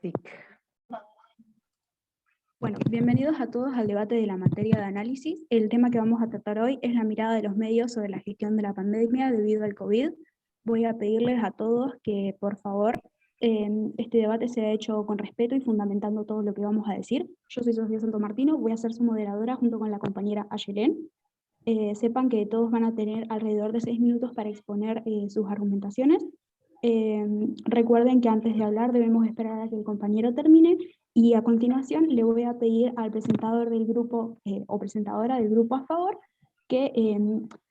TIC. Bueno, bienvenidos a todos al debate de la materia de análisis. El tema que vamos a tratar hoy es la mirada de los medios sobre la gestión de la pandemia debido al COVID. Voy a pedirles a todos que, por favor, este debate sea hecho con respeto y fundamentando todo lo que vamos a decir. Yo soy Sofía Santomartino, voy a ser su moderadora junto con la compañera Ayelén. Sepan que todos van a tener alrededor de 6 minutos para exponer sus argumentaciones. Recuerden que antes de hablar debemos esperar a que el compañero termine y a continuación le voy a pedir al presentador del grupo o presentadora del grupo a favor que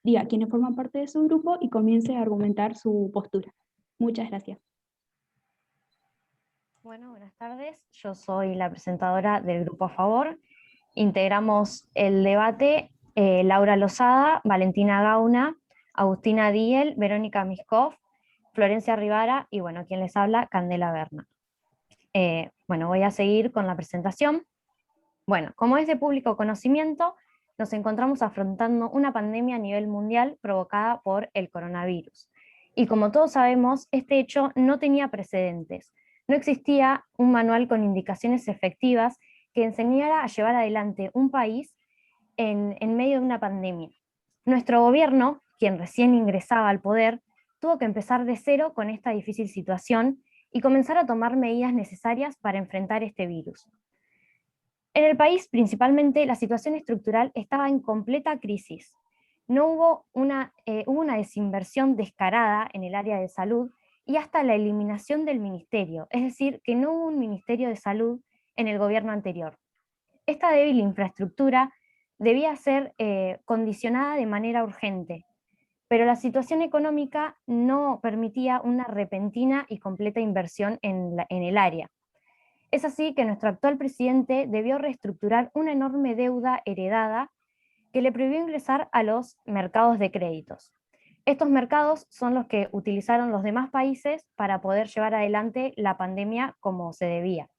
diga quiénes forman parte de su grupo y comience a argumentar su postura. Muchas gracias. Bueno, buenas tardes. Yo soy la presentadora del grupo a favor. Integramos el debate Laura Lozada, Valentina Gauna, Agustina Diel, Verónica Miskov, Florencia Rivara y bueno, quien les habla, Candela Berna. Bueno, voy a seguir con la presentación. Bueno, como es de público conocimiento, nos encontramos afrontando una pandemia a nivel mundial provocada por el coronavirus. Y como todos sabemos, este hecho no tenía precedentes. No existía un manual con indicaciones efectivas que enseñara a llevar adelante un país en medio de una pandemia. Nuestro gobierno, quien recién ingresaba al poder, tuvo que empezar de cero con esta difícil situación y comenzar a tomar medidas necesarias para enfrentar este virus. En el país, principalmente, la situación estructural estaba en completa crisis. No hubo hubo una desinversión descarada en el área de salud y hasta la eliminación del ministerio, es decir, que no hubo un ministerio de salud en el gobierno anterior. Esta débil infraestructura debía ser condicionada de manera urgente, pero la situación económica no permitía una repentina y completa inversión en el área. Es así que nuestro actual presidente debió reestructurar una enorme deuda heredada que le prohibió ingresar a los mercados de créditos. Estos mercados son los que utilizaron los demás países para poder llevar adelante la pandemia como se debía.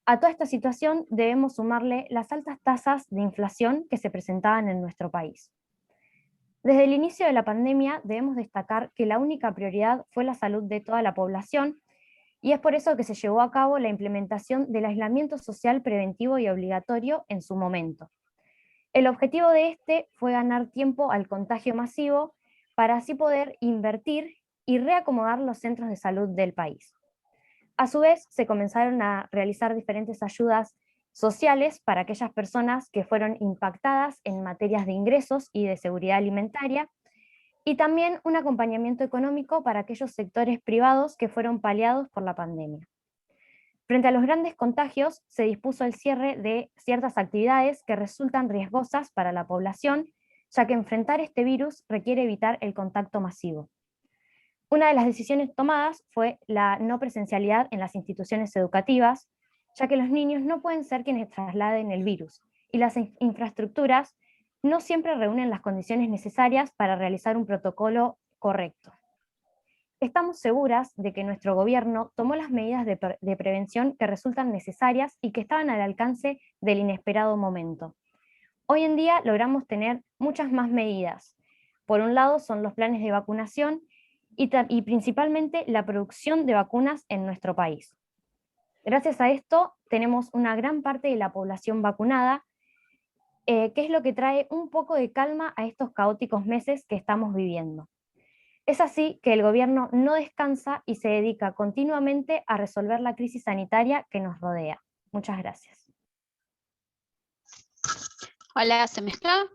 A toda esta situación debemos sumarle las altas tasas de inflación que se presentaban en nuestro país. Desde el inicio de la pandemia debemos destacar que la única prioridad fue la salud de toda la población y es por eso que se llevó a cabo la implementación del aislamiento social preventivo y obligatorio en su momento. El objetivo de este fue ganar tiempo al contagio masivo para así poder invertir y reacomodar los centros de salud del país. A su vez, se comenzaron a realizar diferentes ayudas sociales para aquellas personas que fueron impactadas en materias de ingresos y de seguridad alimentaria, y también un acompañamiento económico para aquellos sectores privados que fueron paliados por la pandemia. Frente a los grandes contagios, se dispuso el cierre de ciertas actividades que resultan riesgosas para la población, ya que enfrentar este virus requiere evitar el contacto masivo. Una de las decisiones tomadas fue la no presencialidad en las instituciones educativas, ya que los niños no pueden ser quienes trasladen el virus, y las infraestructuras no siempre reúnen las condiciones necesarias para realizar un protocolo correcto. Estamos seguras de que nuestro gobierno tomó las medidas de prevención que resultan necesarias y que estaban al alcance del inesperado momento. Hoy en día logramos tener muchas más medidas. Por un lado son los planes de vacunación y principalmente la producción de vacunas en nuestro país. Gracias a esto tenemos una gran parte de la población vacunada, que es lo que trae un poco de calma a estos caóticos meses que estamos viviendo. Es así que el gobierno no descansa y se dedica continuamente a resolver la crisis sanitaria que nos rodea. Muchas gracias. Hola, ¿se me escucha?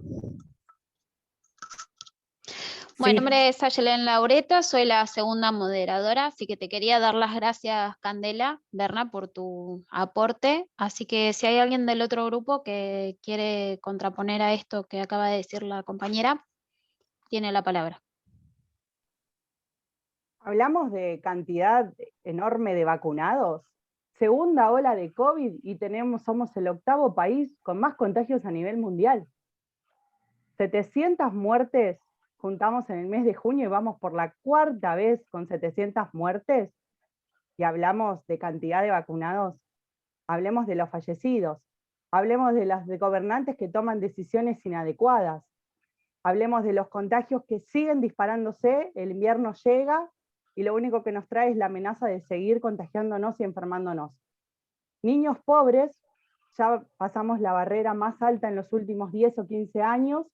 Bueno, Sí. mi nombre es Ayelén Laureta, soy la segunda moderadora, así que te quería dar las gracias, Candela Berna, por tu aporte. Así que si hay alguien del otro grupo que quiere contraponer a esto que acaba de decir la compañera, tiene la palabra. Hablamos de cantidad enorme de vacunados, segunda ola de COVID y somos el 8º país con más contagios a nivel mundial. 700 muertes juntamos en el mes de junio y vamos por la 4ª vez con 700 muertes, y hablamos de cantidad de vacunados, hablemos de los fallecidos, hablemos de los gobernantes que toman decisiones inadecuadas, hablemos de los contagios que siguen disparándose, el invierno llega y lo único que nos trae es la amenaza de seguir contagiándonos y enfermándonos. Niños pobres, ya pasamos la barrera más alta en los últimos 10 o 15 años,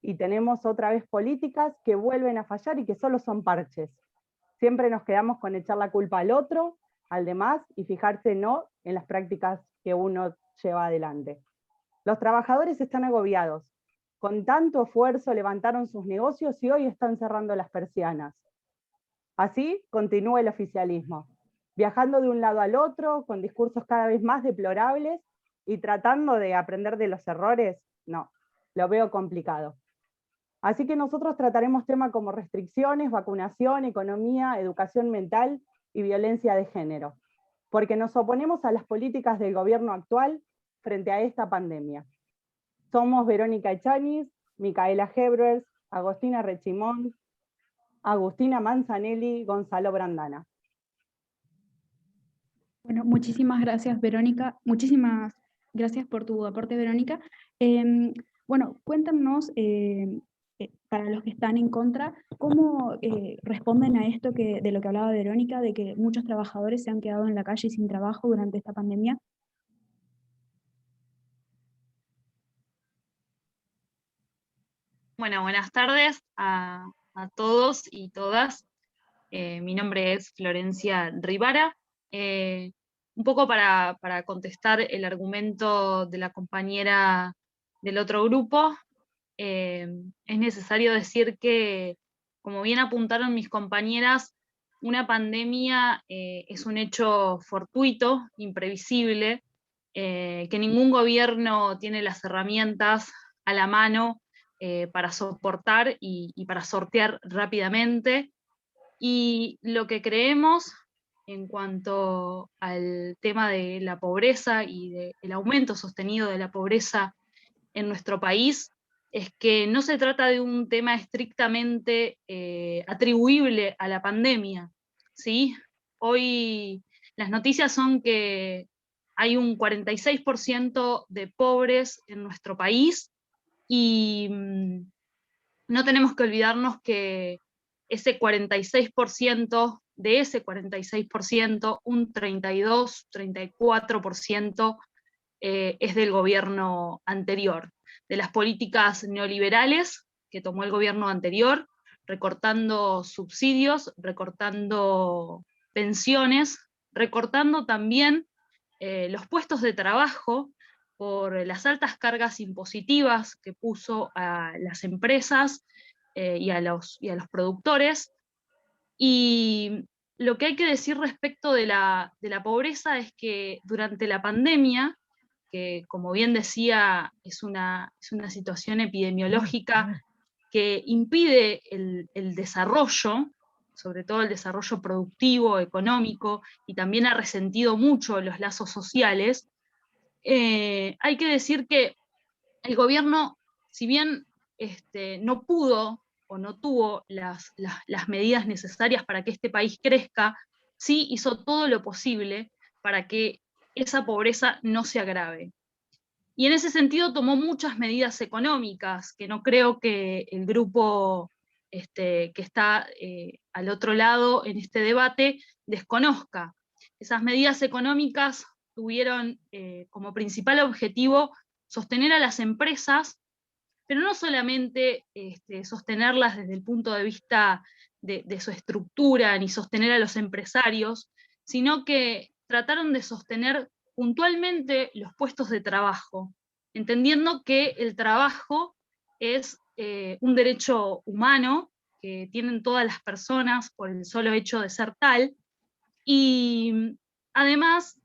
y tenemos otra vez políticas que vuelven a fallar y que solo son parches. Siempre nos quedamos con echar la culpa al otro, al demás, y fijarse no en las prácticas que uno lleva adelante. Los trabajadores están agobiados. Con tanto esfuerzo levantaron sus negocios y hoy están cerrando las persianas. Así continúa el oficialismo, viajando de un lado al otro, con discursos cada vez más deplorables y tratando de aprender de los errores. No, lo veo complicado. Así que nosotros trataremos temas como restricciones, vacunación, economía, educación mental y violencia de género, porque nos oponemos a las políticas del gobierno actual frente a esta pandemia. Somos Verónica Echaniz, Micaela Hebrers, Agostina Rechimón, Agustina Manzanelli, Gonzalo Brandana. Bueno, muchísimas gracias, Verónica. Muchísimas gracias por tu aporte, Verónica. Bueno, cuéntanos, para los que están en contra, ¿cómo responden a esto de lo que hablaba Verónica, de que muchos trabajadores se han quedado en la calle sin trabajo durante esta pandemia? Bueno, buenas tardes a todos y todas. Mi nombre es Florencia Rivara. Un poco para contestar el argumento de la compañera del otro grupo, es necesario decir que, como bien apuntaron mis compañeras, una pandemia es un hecho fortuito, imprevisible, que ningún gobierno tiene las herramientas a la mano para soportar y para sortear rápidamente. Y lo que creemos en cuanto al tema de la pobreza y del aumento sostenido de la pobreza en nuestro país es que no se trata de un tema estrictamente atribuible a la pandemia, ¿sí? Hoy las noticias son que hay un 46% de pobres en nuestro país y no tenemos que olvidarnos que ese 46%, de ese 46%, un 32, 34% es del gobierno anterior, de las políticas neoliberales que tomó el gobierno anterior, recortando subsidios, recortando pensiones, recortando también los puestos de trabajo por las altas cargas impositivas que puso a las empresas y a los productores. Y lo que hay que decir respecto de la pobreza es que durante la pandemia, que como bien decía, es una situación epidemiológica que impide el desarrollo, sobre todo el desarrollo productivo, económico, y también ha resentido mucho los lazos sociales, hay que decir que el gobierno, si bien no pudo o no tuvo las medidas necesarias para que este país crezca, sí hizo todo lo posible para que esa pobreza no se agrave. Y en ese sentido tomó muchas medidas económicas, que no creo que el grupo que está al otro lado en este debate desconozca. Esas medidas económicas tuvieron como principal objetivo sostener a las empresas, pero no solamente sostenerlas desde el punto de vista de su estructura, ni sostener a los empresarios, sino que trataron de sostener puntualmente los puestos de trabajo, entendiendo que el trabajo es un derecho humano que tienen todas las personas por el solo hecho de ser tal, y además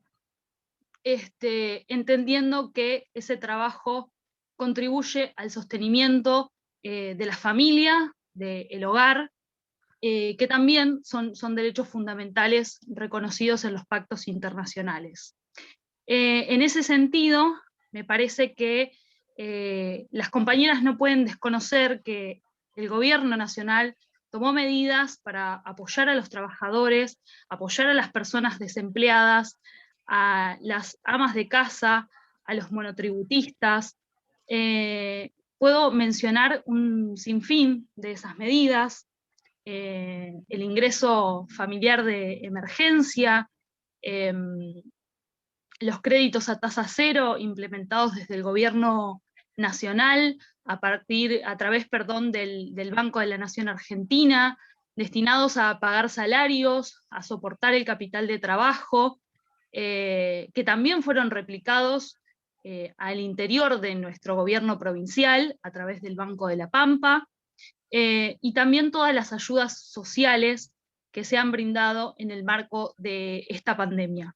entendiendo que ese trabajo contribuye al sostenimiento de la familia, del hogar, que también son derechos fundamentales reconocidos en los pactos internacionales. En ese sentido, me parece que las compañeras no pueden desconocer que el gobierno nacional tomó medidas para apoyar a los trabajadores, apoyar a las personas desempleadas, a las amas de casa, a los monotributistas. Puedo mencionar un sinfín de esas medidas. el ingreso familiar de emergencia, los créditos a tasa cero implementados desde el gobierno nacional a través del Banco de la Nación Argentina, destinados a pagar salarios, a soportar el capital de trabajo, que también fueron replicados al interior de nuestro gobierno provincial a través del Banco de la Pampa, y también todas las ayudas sociales que se han brindado en el marco de esta pandemia.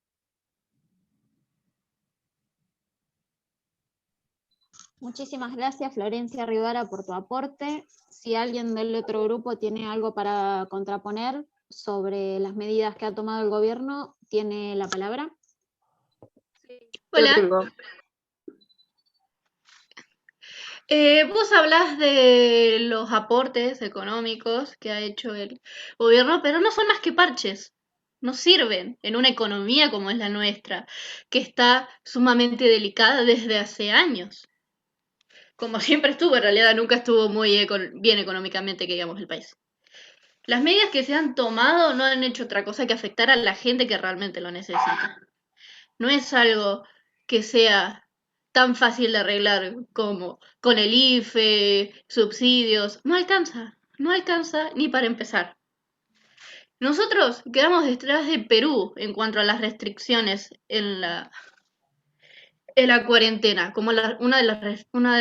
Muchísimas gracias, Florencia Rivara, por tu aporte. Si alguien del otro grupo tiene algo para contraponer sobre las medidas que ha tomado el gobierno, tiene la palabra. Hola. Yo tengo. Vos hablás de los aportes económicos que ha hecho el gobierno, pero no son más que parches. No sirven en una economía como es la nuestra, que está sumamente delicada desde hace años. Como siempre estuvo, en realidad nunca estuvo muy bien económicamente, que digamos, el país. Las medidas que se han tomado no han hecho otra cosa que afectar a la gente que realmente lo necesita. No es algo que sea tan fácil de arreglar como con el IFE, subsidios. No alcanza ni para empezar. Nosotros quedamos detrás de Perú en cuanto a las restricciones en la cuarentena, como una de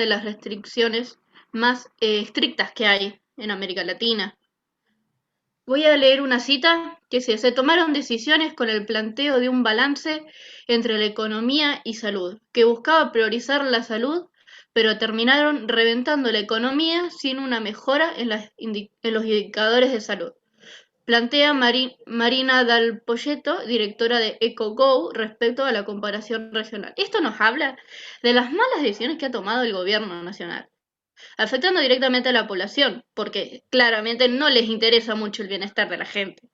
las restricciones más estrictas que hay en América Latina. Voy a leer una cita que se tomaron decisiones con el planteo de un balance entre la economía y salud, que buscaba priorizar la salud, pero terminaron reventando la economía sin una mejora en los indicadores de salud. Plantea Marina Dal Poyetto, directora de EcoGo, respecto a la comparación regional. Esto nos habla de las malas decisiones que ha tomado el gobierno nacional, afectando directamente a la población, porque claramente no les interesa mucho el bienestar de la gente.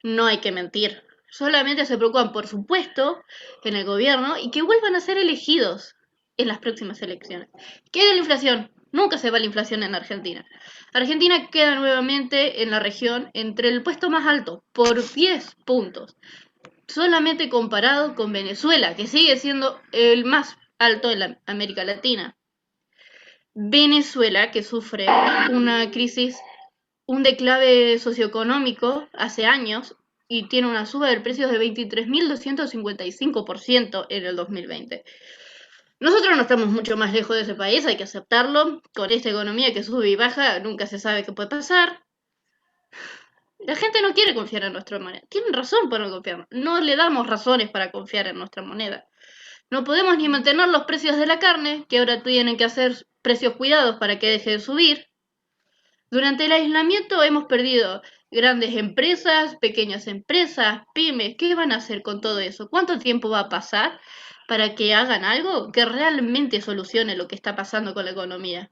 No hay que mentir. Solamente se preocupan por su puesto en el gobierno y que vuelvan a ser elegidos en las próximas elecciones. ¿Qué de la inflación? Nunca se va la inflación en Argentina. Argentina queda nuevamente en la región entre el puesto más alto, por 10 puntos. Solamente comparado con Venezuela, que sigue siendo el más alto en la América Latina. Venezuela, que sufre una crisis, un declave socioeconómico hace años y tiene una suba del precio de 23.255% en el 2020. Nosotros no estamos mucho más lejos de ese país, hay que aceptarlo. Con esta economía que sube y baja, nunca se sabe qué puede pasar. La gente no quiere confiar en nuestra moneda. Tienen razón para no confiar. No le damos razones para confiar en nuestra moneda. No podemos ni mantener los precios de la carne, que ahora tienen que hacer precios cuidados para que deje de subir. Durante el aislamiento hemos perdido grandes empresas, pequeñas empresas, pymes. ¿Qué van a hacer con todo eso? ¿Cuánto tiempo va a pasar para que hagan algo que realmente solucione lo que está pasando con la economía?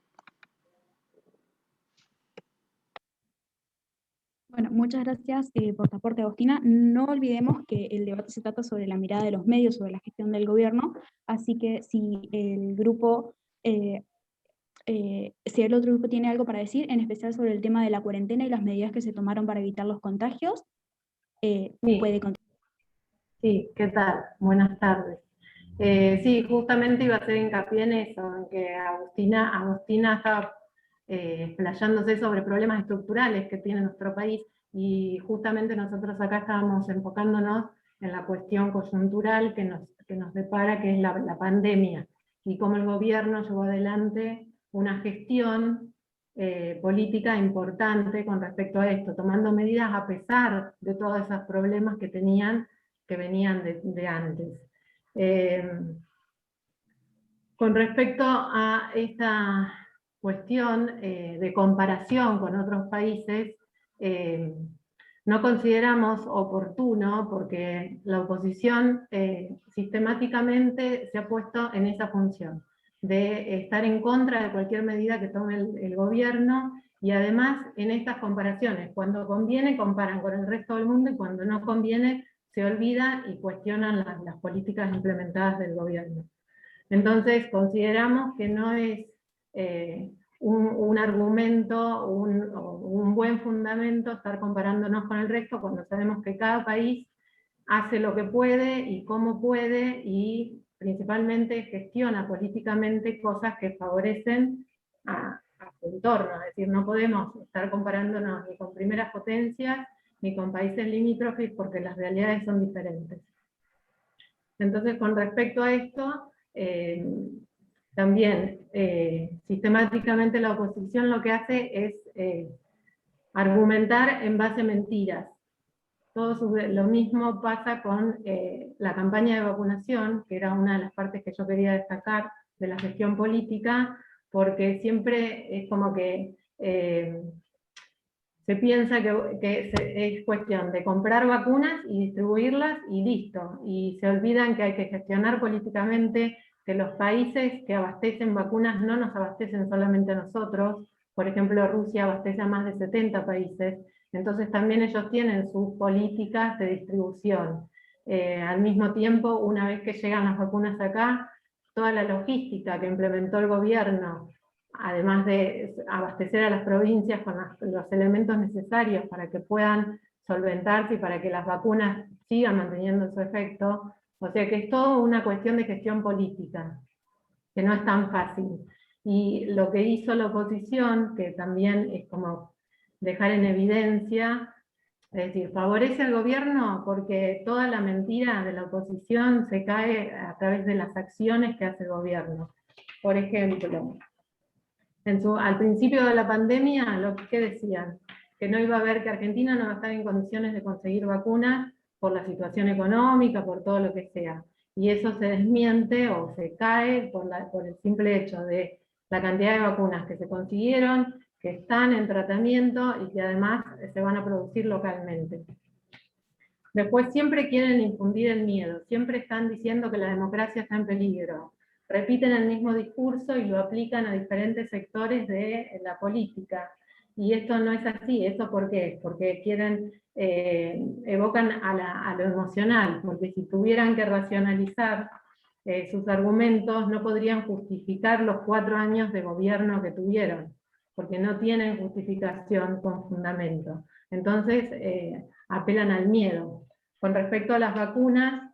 Bueno, muchas gracias por tu aporte, Agostina. No olvidemos que el debate se trata sobre la mirada de los medios, sobre la gestión del gobierno, así que si el grupo, si el otro grupo tiene algo para decir, en especial sobre el tema de la cuarentena y las medidas que se tomaron para evitar los contagios, puede continuar. Sí, ¿qué tal? Buenas tardes. Sí, justamente iba a hacer hincapié en eso, en que Agostina estaba explayándose sobre problemas estructurales que tiene nuestro país, y justamente nosotros acá estábamos enfocándonos en la cuestión coyuntural que nos depara, que es la pandemia, y cómo el gobierno llevó adelante una gestión política importante con respecto a esto, tomando medidas a pesar de todos esos problemas que venían de antes. Con respecto a esta cuestión de comparación con otros países, no consideramos oportuno, porque la oposición sistemáticamente se ha puesto en esa función, de estar en contra de cualquier medida que tome el gobierno, y además en estas comparaciones, cuando conviene comparan con el resto del mundo, y cuando no conviene se olvida y cuestionan las políticas implementadas del gobierno. Entonces consideramos que no es un argumento, un buen fundamento estar comparándonos con el resto cuando sabemos que cada país hace lo que puede y cómo puede y principalmente gestiona políticamente cosas que favorecen a su entorno. Es decir, no podemos estar comparándonos ni con primeras potencias ni con países limítrofes porque las realidades son diferentes. Entonces, con respecto a esto, también sistemáticamente la oposición lo que hace es argumentar en base a mentiras. Lo mismo pasa con la campaña de vacunación, que era una de las partes que yo quería destacar de la gestión política, porque siempre es como que se piensa que es cuestión de comprar vacunas y distribuirlas y listo, y se olvidan que hay que gestionar políticamente, que los países que abastecen vacunas no nos abastecen solamente a nosotros. Por ejemplo, Rusia abastece a más de 70 países, entonces también ellos tienen sus políticas de distribución. Al mismo tiempo, una vez que llegan las vacunas acá, toda la logística que implementó el gobierno, además de abastecer a las provincias con los elementos necesarios para que puedan solventarse y para que las vacunas sigan manteniendo su efecto. O sea que es todo una cuestión de gestión política, que no es tan fácil. Y lo que hizo la oposición, que también es como dejar en evidencia, es decir, favorece al gobierno porque toda la mentira de la oposición se cae a través de las acciones que hace el gobierno. Por ejemplo, al principio de la pandemia, lo que decían, que no iba a haber, que Argentina no va a estar en condiciones de conseguir vacunas por la situación económica, por todo lo que sea. Y eso se desmiente o se cae por el simple hecho de la cantidad de vacunas que se consiguieron, que están en tratamiento y que además se van a producir localmente. Después siempre quieren infundir el miedo, siempre están diciendo que la democracia está en peligro. Repiten el mismo discurso y lo aplican a diferentes sectores de la política. Y esto no es así. ¿Eso por qué? Porque quieren, evocan a lo emocional, porque si tuvieran que racionalizar sus argumentos, no podrían justificar los 4 años de gobierno que tuvieron, porque no tienen justificación con fundamento. Entonces, apelan al miedo. Con respecto a las vacunas,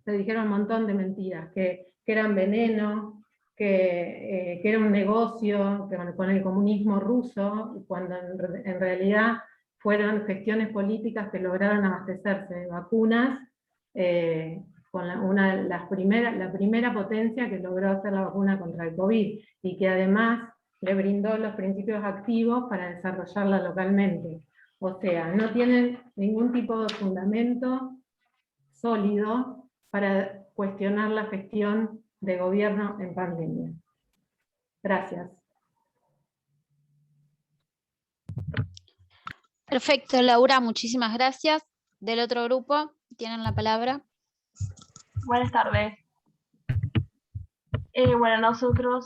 se dijeron un montón de mentiras, que eran veneno, que era un negocio con el comunismo ruso, cuando en realidad fueron gestiones políticas que lograron abastecerse de vacunas, con la primera potencia que logró hacer la vacuna contra el COVID, y que además le brindó los principios activos para desarrollarla localmente. O sea, no tienen ningún tipo de fundamento sólido para cuestionar la gestión de gobierno en pandemia. Gracias. Perfecto, Laura, muchísimas gracias. Del otro grupo, tienen la palabra. Buenas tardes. Bueno, nosotros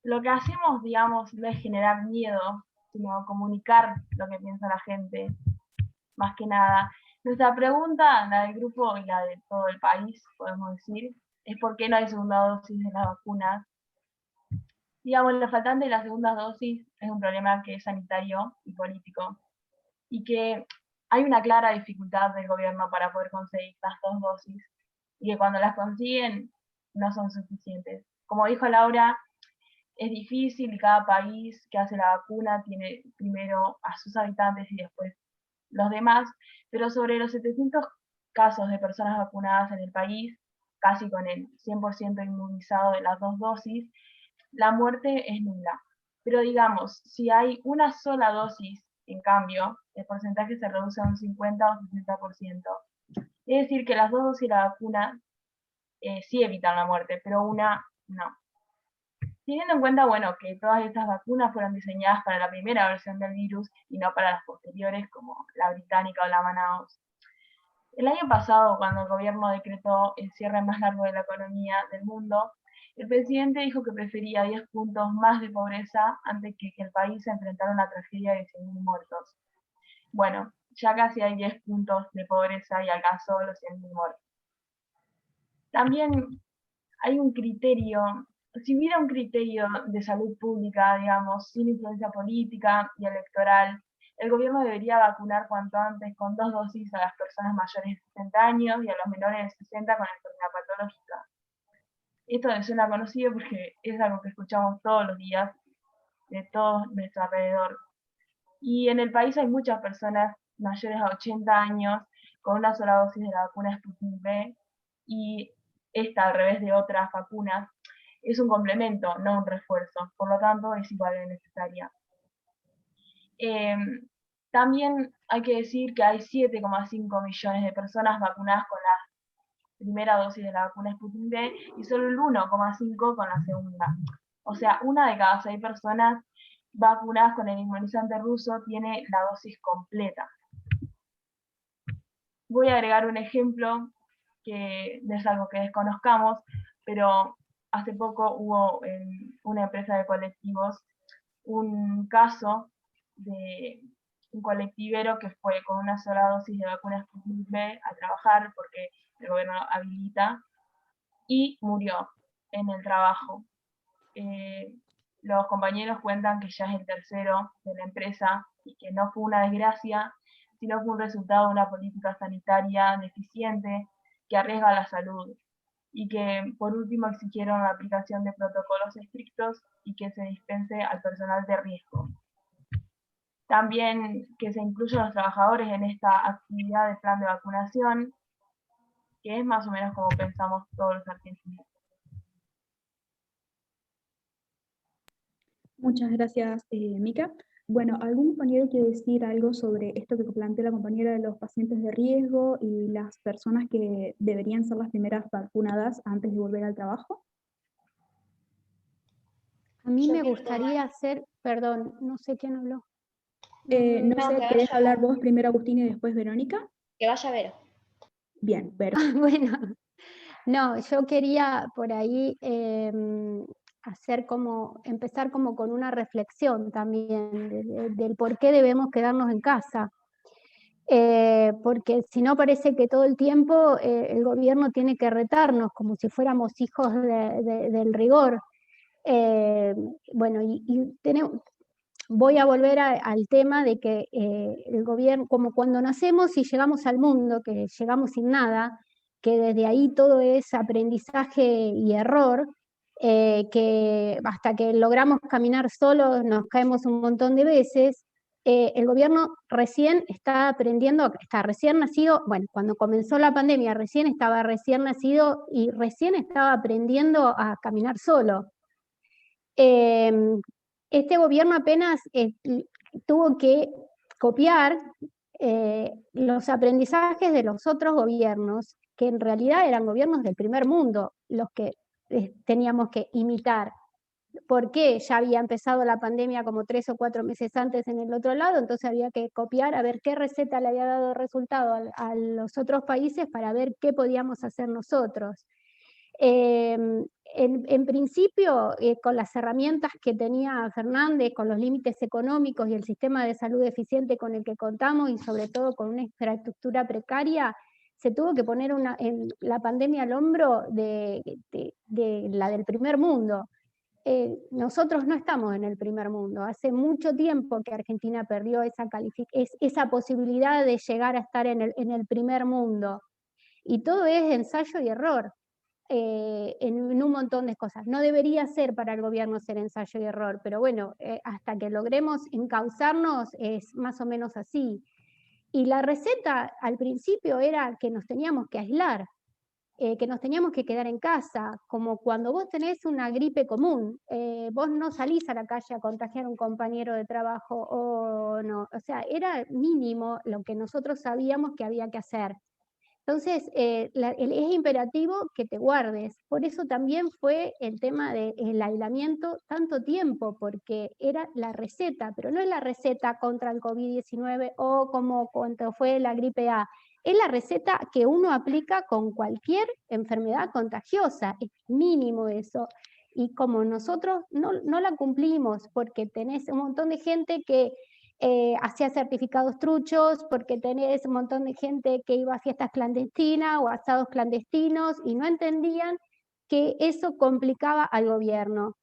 lo que hacemos, digamos, no es generar miedo, sino comunicar lo que piensa la gente, más que nada. Nuestra pregunta, la del grupo y la de todo el país, podemos decir, es por qué no hay segunda dosis de las vacunas. Digamos, la faltante de las segundas dosis es un problema que es sanitario y político, y que hay una clara dificultad del gobierno para poder conseguir las 2 dosis, y que cuando las consiguen no son suficientes. Como dijo Laura, es difícil y cada país que hace la vacuna tiene primero a sus habitantes y después los demás, pero sobre los 700 casos de personas vacunadas en el país, casi con el 100% inmunizado de las 2 dosis, la muerte es nula. Pero digamos, si hay una sola dosis, en cambio, el porcentaje se reduce a un 50 o 60%. Es decir, que las 2 dosis de la vacuna sí evitan la muerte, pero una no. Teniendo en cuenta, bueno, que todas estas vacunas fueron diseñadas para la primera versión del virus y no para las posteriores como la británica o la Manaus. El año pasado, cuando el gobierno decretó el cierre más largo de la economía del mundo, el presidente dijo que prefería 10 puntos más de pobreza antes que el país se enfrentara a una tragedia de 100.000 muertos. Bueno, ya casi hay 10 puntos de pobreza y alcanzó los 100.000 muertos. También hay un criterio si hubiera un criterio de salud pública, digamos, sin influencia política y electoral, el gobierno debería vacunar cuanto antes con 2 dosis a las personas mayores de 60 años y a los menores de 60 con enfermedad patológica. Esto me suena conocido porque es algo que escuchamos todos los días de todo nuestro alrededor. Y en el país hay muchas personas mayores a 80 años con una sola dosis de la vacuna Sputnik V, y esta, al revés de otras vacunas, es un complemento, no un refuerzo, por lo tanto es igual de necesaria. También hay que decir que hay 7,5 millones de personas vacunadas con la primera dosis de la vacuna Sputnik V y solo el 1,5 con la segunda. O sea, 1 de cada 6 personas vacunadas con el inmunizante ruso tiene la dosis completa. Voy a agregar un ejemplo que no es algo que desconozcamos, pero hace poco hubo en una empresa de colectivos un caso de un colectivero que fue con una sola dosis de vacuna Sputnik V a trabajar porque el gobierno habilita y murió en el trabajo. Los compañeros cuentan que ya es el tercero de la empresa y que no fue una desgracia, sino fue un resultado de una política sanitaria deficiente que arriesga la salud, y que por último exigieron la aplicación de protocolos estrictos y que se dispense al personal de riesgo. También que se incluyan los trabajadores en esta actividad de plan de vacunación, que es más o menos como pensamos todos los argentinos. Muchas gracias, Mica. Bueno, ¿algún compañero quiere decir algo sobre esto que plantea la compañera de los pacientes de riesgo y las personas que deberían ser las primeras vacunadas antes de volver al trabajo? A mí me gustaría hacer, perdón, no sé quién habló. No sé, ¿querés hablar vos primero, Agustina, y después Verónica? Que vaya Vero. Bien, Vero. Bueno, no, yo quería por ahí empezar como con una reflexión también del por qué debemos quedarnos en casa. Porque si no parece que todo el tiempo el gobierno tiene que retarnos como si fuéramos hijos del rigor. Bueno, voy a volver al tema de que el gobierno, como cuando nacemos y llegamos al mundo, que llegamos sin nada, que desde ahí todo es aprendizaje y error, que hasta que logramos caminar solos nos caemos un montón de veces. El gobierno recién está aprendiendo, está recién nacido, bueno, cuando comenzó la pandemia estaba recién nacido y recién estaba aprendiendo a caminar solo. Este gobierno apenas tuvo que copiar los aprendizajes de los otros gobiernos, que en realidad eran gobiernos del primer mundo, los que teníamos que imitar. Porque ya había empezado la pandemia como 3 o 4 meses antes en el otro lado, entonces había que copiar a ver qué receta le había dado resultado a los otros países para ver qué podíamos hacer nosotros. En principio, con las herramientas que tenía Fernández, con los límites económicos y el sistema de salud eficiente con el que contamos, y sobre todo con una infraestructura precaria, se tuvo que poner la pandemia al hombro de la del primer mundo. Nosotros no estamos en el primer mundo. Hace mucho tiempo que Argentina perdió esa posibilidad de llegar a estar en el primer mundo. Y todo es ensayo y error. En un montón de cosas. No debería ser para el gobierno ser ensayo y error, pero bueno, hasta que logremos encauzarnos es más o menos así. Y la receta al principio era que nos teníamos que aislar, que nos teníamos que quedar en casa, como cuando vos tenés una gripe común, vos no salís a la calle a contagiar a un compañero de trabajo o no, o sea, era mínimo lo que nosotros sabíamos que había que hacer. Entonces, es imperativo que te guardes. Por eso también fue el tema del aislamiento tanto tiempo, porque era la receta, pero no es la receta contra el COVID-19 o como cuando fue la gripe A. Es la receta que uno aplica con cualquier enfermedad contagiosa. Es mínimo eso. Y como nosotros no la cumplimos, porque tenés un montón de gente que hacía certificados truchos, porque tenés un montón de gente que iba a fiestas clandestinas o asados clandestinos y no entendían que eso complicaba al gobierno.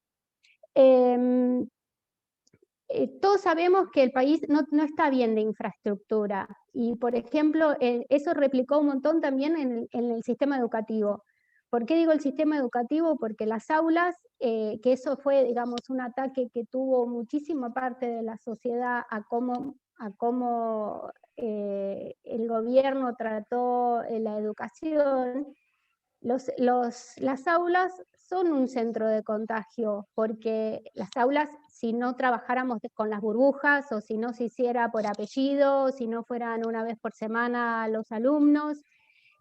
Todos sabemos que el país no está bien de infraestructura y, por ejemplo, eso replicó un montón también en el sistema educativo. ¿Por qué digo el sistema educativo? Porque las aulas, que eso fue, digamos, un ataque que tuvo muchísima parte de la sociedad a cómo el gobierno trató la educación. Las aulas son un centro de contagio, porque las aulas, si no trabajáramos con las burbujas, o si no se hiciera por apellido, o si no fueran una vez por semana los alumnos,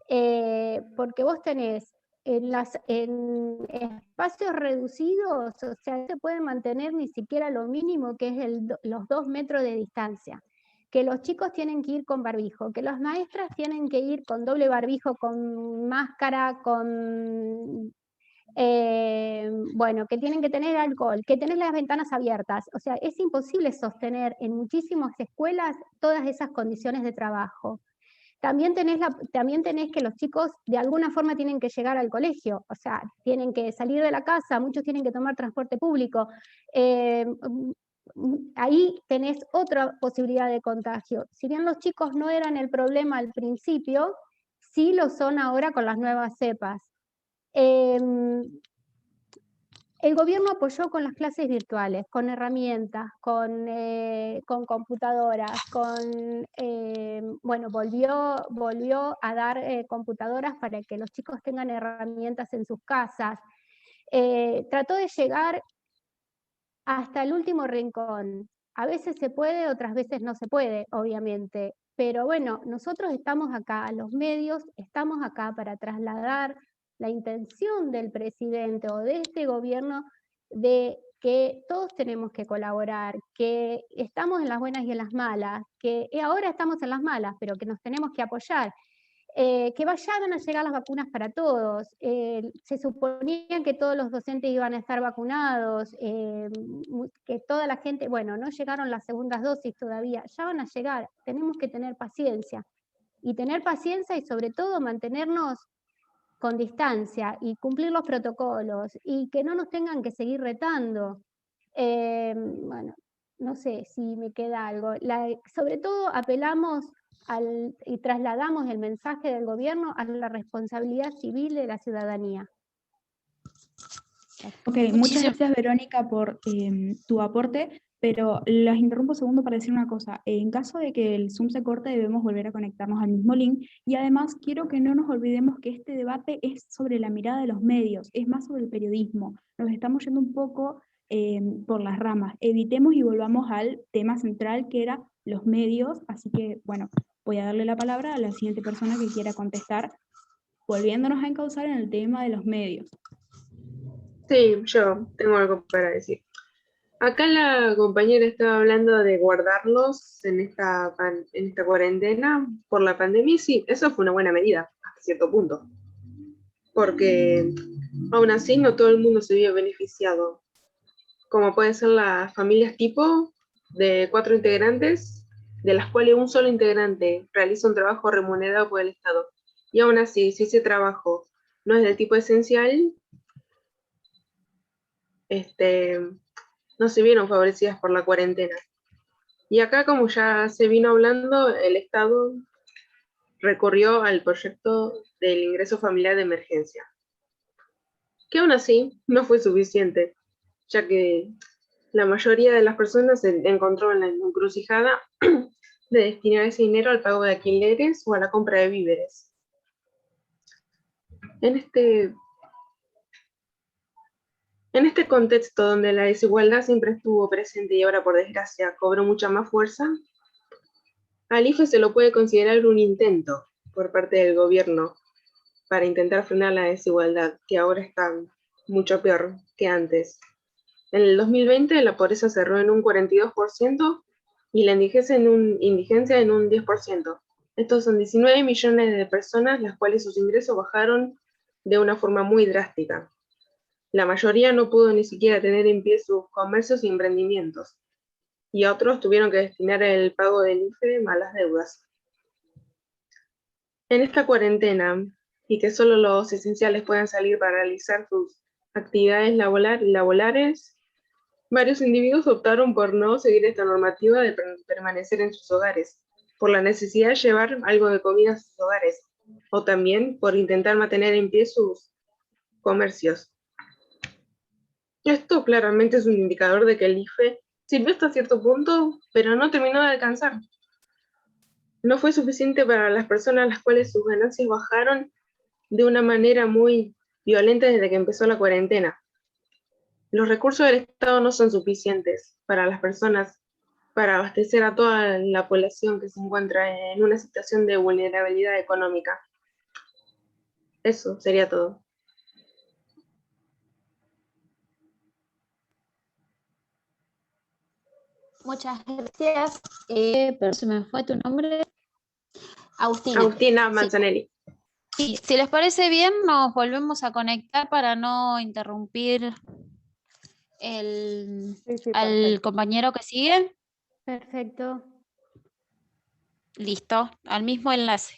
porque vos tenés en espacios reducidos, o sea, no se puede mantener ni siquiera lo mínimo, que es los 2 metros de distancia, que los chicos tienen que ir con barbijo, que las maestras tienen que ir con doble barbijo, con máscara, bueno, que tienen que tener alcohol, que tener las ventanas abiertas. O sea, es imposible sostener en muchísimas escuelas todas esas condiciones de trabajo. También tenés que los chicos de alguna forma tienen que llegar al colegio, o sea, tienen que salir de la casa, muchos tienen que tomar transporte público. Ahí tenés otra posibilidad de contagio. Si bien los chicos no eran el problema al principio, sí lo son ahora con las nuevas cepas. El gobierno apoyó con las clases virtuales, con herramientas, con computadoras, bueno, volvió a dar computadoras para que los chicos tengan herramientas en sus casas. Trató de llegar hasta el último rincón. A veces se puede, otras veces no se puede, obviamente. Pero bueno, nosotros estamos acá, los medios estamos acá para trasladar la intención del presidente o de este gobierno de que todos tenemos que colaborar, que estamos en las buenas y en las malas, que ahora estamos en las malas, pero que nos tenemos que apoyar. Que vayan a llegar las vacunas para todos. Se suponía que todos los docentes iban a estar vacunados, que toda la gente, bueno, no llegaron las segundas dosis todavía, ya van a llegar, tenemos que tener paciencia. Y tener paciencia y sobre todo mantenernos con distancia y cumplir los protocolos y que no nos tengan que seguir retando. Bueno, no sé si me queda algo. Sobre todo apelamos y trasladamos el mensaje del gobierno a la responsabilidad civil de la ciudadanía. Ok, muchas gracias Verónica por tu aporte, pero las interrumpo un segundo para decir una cosa. En caso de que el Zoom se corte, debemos volver a conectarnos al mismo link, y además quiero que no nos olvidemos que este debate es sobre la mirada de los medios, es más sobre el periodismo. Nos estamos yendo un poco por las ramas. Evitemos y volvamos al tema central, que era los medios, así que bueno, voy a darle la palabra a la siguiente persona que quiera contestar, volviéndonos a encauzar en el tema de los medios. Sí, yo tengo algo para decir. Acá la compañera estaba hablando de guardarlos en esta cuarentena por la pandemia. Sí, eso fue una buena medida, hasta cierto punto. Porque aún así no todo el mundo se vio beneficiado. Como pueden ser las familias tipo de 4 integrantes, de las cuales un solo integrante realiza un trabajo remunerado por el Estado. Y aún así, si ese trabajo no es del tipo esencial, no se vieron favorecidas por la cuarentena. Y acá, como ya se vino hablando, el Estado recurrió al proyecto del ingreso familiar de emergencia, que aún así no fue suficiente, ya que la mayoría de las personas se encontró en la encrucijada de destinar ese dinero al pago de alquileres o a la compra de víveres. En este contexto donde la desigualdad siempre estuvo presente y ahora por desgracia cobró mucha más fuerza, al IFE se lo puede considerar un intento por parte del gobierno para intentar frenar la desigualdad, que ahora está mucho peor que antes. En el 2020 la pobreza cerró en un 42% y la indigencia en un 10%. Estos son 19 millones de personas las cuales sus ingresos bajaron de una forma muy drástica. La mayoría no pudo ni siquiera tener en pie sus comercios y emprendimientos, y otros tuvieron que destinar el pago del IFE a las deudas. En esta cuarentena, y que solo los esenciales puedan salir para realizar sus actividades laborales, varios individuos optaron por no seguir esta normativa de permanecer en sus hogares, por la necesidad de llevar algo de comida a sus hogares, o también por intentar mantener en pie sus comercios. Esto claramente es un indicador de que el IFE sirvió hasta cierto punto, pero no terminó de alcanzar. No fue suficiente para las personas a las cuales sus ganancias bajaron de una manera muy violenta desde que empezó la cuarentena. Los recursos del Estado no son suficientes para las personas para abastecer a toda la población que se encuentra en una situación de vulnerabilidad económica. Eso sería todo. Muchas gracias. Pero se me fue tu nombre. Agustina. Agustina Sí. Manzanelli. Sí, si les parece bien, nos volvemos a conectar para no interrumpir Sí, al perfecto. compañero que sigue. Perfecto. Listo, al mismo enlace.